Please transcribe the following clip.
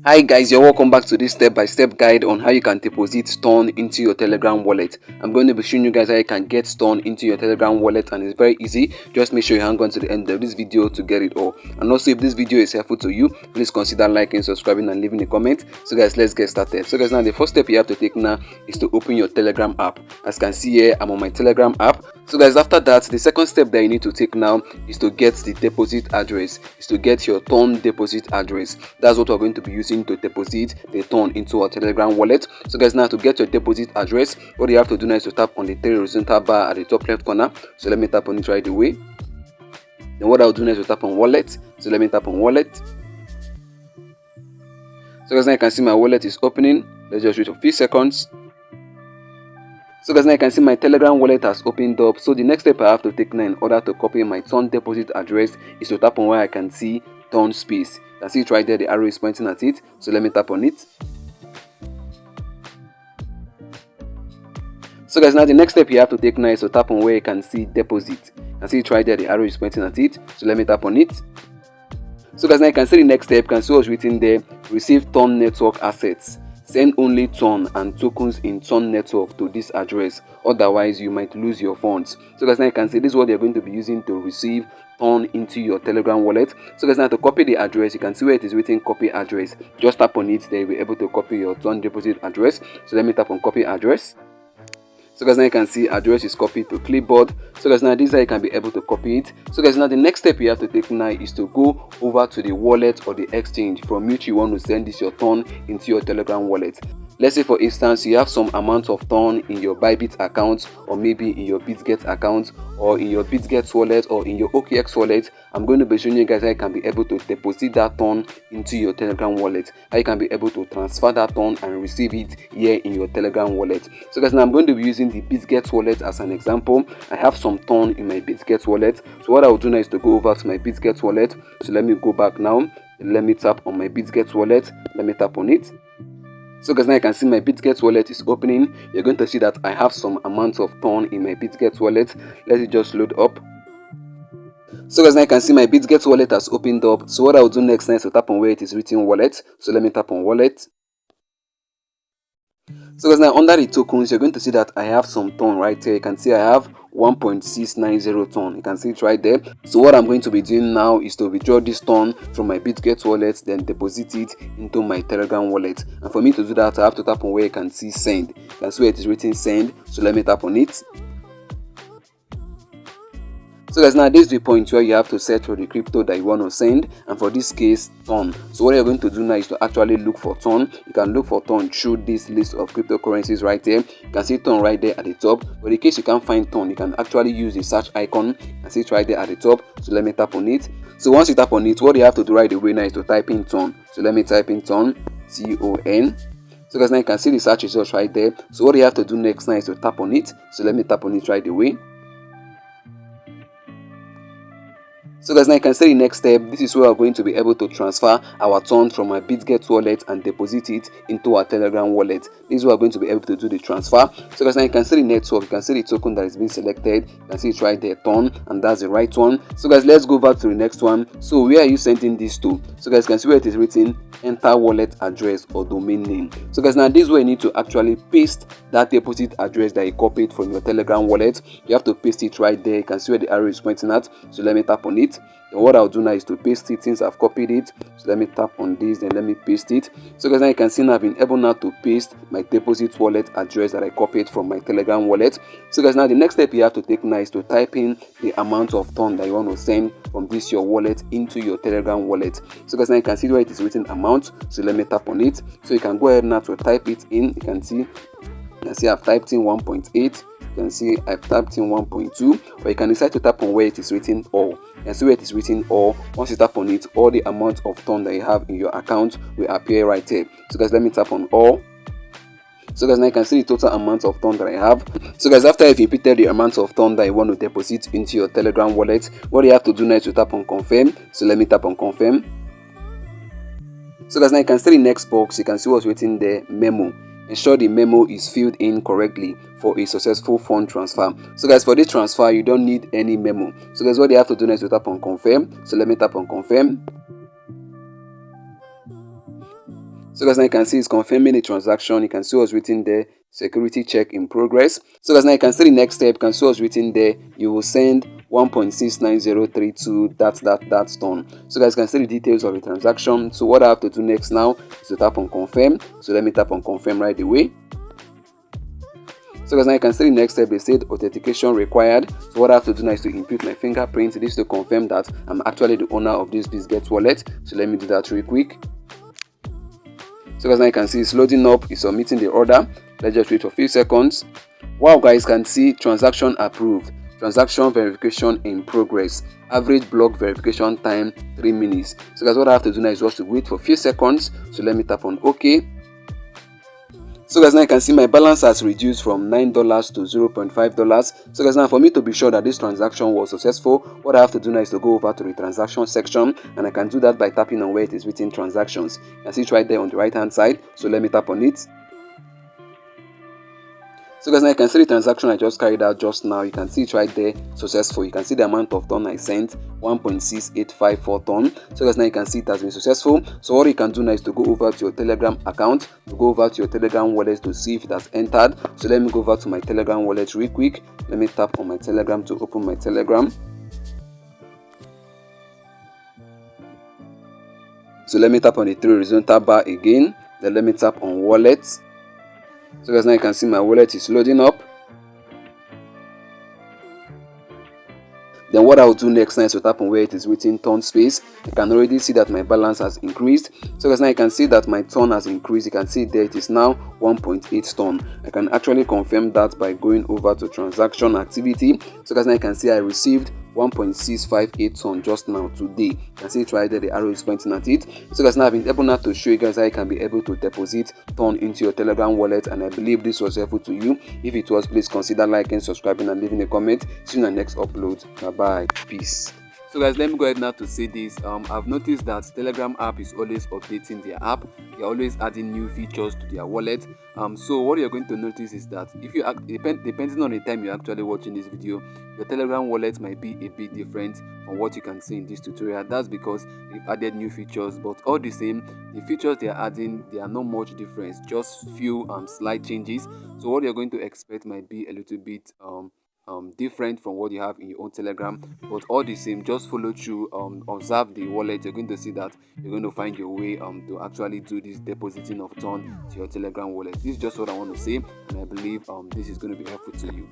Hi guys, you're welcome back to this step-by-step guide on how you can deposit Ton into your Telegram wallet. I'm going to be showing you guys how you can get Ton into your Telegram wallet, and it's very easy. Just make sure you hang on to the end of this video to get it all. And also, if this video is helpful to you, please consider liking, subscribing and leaving a comment. So guys, let's get started. So guys, now the first step you have to take now is to open your Telegram app. As you can see here, I'm on my Telegram app. So guys, after that, the second step that you need to take now is to get the deposit address, is to get your Ton deposit address. That's what we're going to be using to deposit the Ton into our Telegram wallet. So guys, now to get your deposit address, what you have to do now is to tap on the three horizontal bar at the top left corner. So let me tap on it right away. Then what I'll do now is to tap on wallet. So let me tap on wallet. So guys, now you can see my wallet is opening. Let's just wait for a few seconds. So guys, now you can see my Telegram wallet has opened up. So the next step I have to take now in order to copy my Ton deposit address is to tap on where I can see Ton space. You can see it right there, the arrow is pointing at it. So let me tap on it. So guys, now the next step you have to take now is to tap on where you can see deposit. You can see it right there, the arrow is pointing at it. So let me tap on it. So guys, now you can see the next step. You can see what's written there: receive Ton network assets. Send only Ton and tokens in Ton network to this address, otherwise you might lose your funds. So guys, now you can see this is what you're going to be using to receive Ton into your Telegram wallet. So guys, now to copy the address, you can see where it is written copy address. Just tap on it, then you'll be able to copy your Ton deposit address. So let me tap on copy address. So guys, now you can see address is copied to clipboard. So guys, now this is how you can be able to copy it. So guys, now the next step you have to take now is to go over to the wallet or the exchange from which you want to send this your Ton into your Telegram wallet. Let's say for instance you have some amount of Ton in your Bybit account, or maybe in your BitGet account, or in your BitGet wallet, or in your OKX wallet. I'm going to be showing you guys how you can be able to deposit that Ton into your Telegram wallet, how you can be able to transfer that Ton and receive it here in your Telegram wallet. So guys, now I'm going to be using the BitGet wallet as an example. I have some Ton in my BitGet wallet. So what I will do now is to go over to my BitGet wallet. So let me go back now. Let me tap on my BitGet wallet. Let me tap on it. So guys, now you can see my BitGet wallet is opening. You're going to see that I have some amount of Ton in my BitGet wallet. Let it just load up. So guys, now you can see my BitGet wallet has opened up. So what I'll do next is to tap on where it is written wallet. So let me tap on wallet. So guys, now under the tokens, you're going to see that I have some Ton right here. You can see I have 1.690 Ton. You can see it right there. So what I'm going to be doing now is to withdraw this Ton from my BitGet wallet, then deposit it into my Telegram wallet. And for me to do that, I have to tap on where you can see send. You can see where it is written send. So let me tap on it. So guys, now this is the point where you have to search for the crypto that you want to send, and for this case, Ton. So what you're going to do now is to actually look for Ton. You can look for Ton through this list of cryptocurrencies right there. You can see Ton right there at the top. But in case you can't find Ton, you can actually use the search icon. You can see it right there at the top. So let me tap on it. So once you tap on it, what you have to do right away now is to type in Ton. So let me type in Ton, Ton. So guys, now you can see the search results right there. So what you have to do next now is to tap on it. So let me tap on it right away. So guys, now you can see the next step. This is where we're going to be able to transfer our Ton from our BitGet wallet and deposit it into our Telegram wallet. This is where we're going to be able to do the transfer. So guys, now you can see the network, you can see the token that is being selected. You can see it right there, Ton, and that's the right one. So guys, let's go back to the next one. So where are you sending this to? So guys, you can see where it is written enter wallet address or domain name. So guys, now this is where you need to actually paste that deposit address that you copied from your Telegram wallet. You have to paste it right there. You can see where the arrow is pointing at. So let me tap on it. Then what I'll do now is to paste it since I've copied it. So let me tap on this, then let me paste it. So guys, now you can see now I've been able now to paste my deposit wallet address that I copied from my Telegram wallet. So guys, now the next step you have to take now is to type in the amount of Ton that you want to send from this your wallet into your Telegram wallet. So guys, now you can see where it is written amount. So let me tap on it. So you can go ahead now to type it in. You can see I've typed in 1.8. You can see I've typed in 1.2, or you can decide to tap on where it is written all. You can see where it is written all. Once you tap on it, all the amount of Ton that you have in your account will appear right here. So guys, let me tap on all. So guys, now you can see the total amount of Ton that I have. So guys, after you've repeated the amount of Ton that you want to deposit into your Telegram wallet, what you have to do now is to tap on confirm. So let me tap on confirm. So guys, now you can see the next box. You can see what's written there, memo. Ensure the memo is filled in correctly for a successful fund transfer. So guys, for this transfer, you don't need any memo. So guys, what you have to do now is to tap on confirm. So let me tap on confirm. So guys, now you can see it's confirming the transaction. You can see what's written there, security check in progress. So guys, now you can see the next step. You can see what's written there. You will send 1.69032 that's done. So guys, you can see the details of the transaction. So what I have to do next now is to tap on confirm. So let me tap on confirm right away. So guys, now you can see the next step. They said authentication required. So what I have to do now is to input my fingerprint. This is to confirm that I'm actually the owner of this BizGet wallet. So let me do that real quick. So guys, now you can see it's loading up, it's submitting the order. Let's just wait for a few seconds. Wow guys, can see transaction approved, transaction verification in progress, average block verification time 3 minutes. So guys, what I have to do now is just to wait for a few seconds. So let me tap on OK. So guys, now you can see my balance has reduced from $9 to $0.5. So guys, now for me to be sure that this transaction was successful, what I have to do now is to go over to the transaction section, and I can do that by tapping on where it is written transactions. You can see it right there on the right hand side. So let me tap on it. So guys, now you can see the transaction I just carried out just now. You can see it right there, successful. You can see the amount of ton I sent, 1.6854 ton. So guys, now you can see it has been successful. So what you can do now is to go over to your Telegram account, to go over to your Telegram wallet to see if it has entered. So let me go over to my Telegram wallet real quick. Let me tap on my Telegram to open my Telegram. So let me tap on the 3 horizontal bar again. Then let me tap on wallet. So guys, now you can see my wallet is loading up. Then what I'll do next now is to tap on where it is written ton space. You can already see that my balance has increased. So guys, now you can see that my ton has increased. You can see there it is now 1.8 ton. I can actually confirm that by going over to transaction activity. So guys, now you can see I received 1.658 ton just now today. You can see it right there, the arrow is pointing at it. So guys, now I've been able now to show you guys how you can be able to deposit ton into your Telegram wallet, and I believe this was helpful to you. If it was, please consider liking, subscribing, and leaving a comment. See you in the next upload. Bye bye, peace. So guys, let me go ahead now to say this. I've noticed that Telegram app is always updating their app. They're always adding new features to their wallet. So what you're going to notice is that if you depending on the time you're actually watching this video, your Telegram wallet might be a bit different from what you can see in this tutorial. That's because they've added new features, but all the same, the features they are adding, they are not much difference, just few slight changes. So what you're going to expect might be a little bit different from what you have in your own Telegram, but all the same, just follow through, observe the wallet. You're going to see that you're going to find your way to actually do this depositing of ton to your Telegram wallet. This is just what I want to say, and I believe this is going to be helpful to you.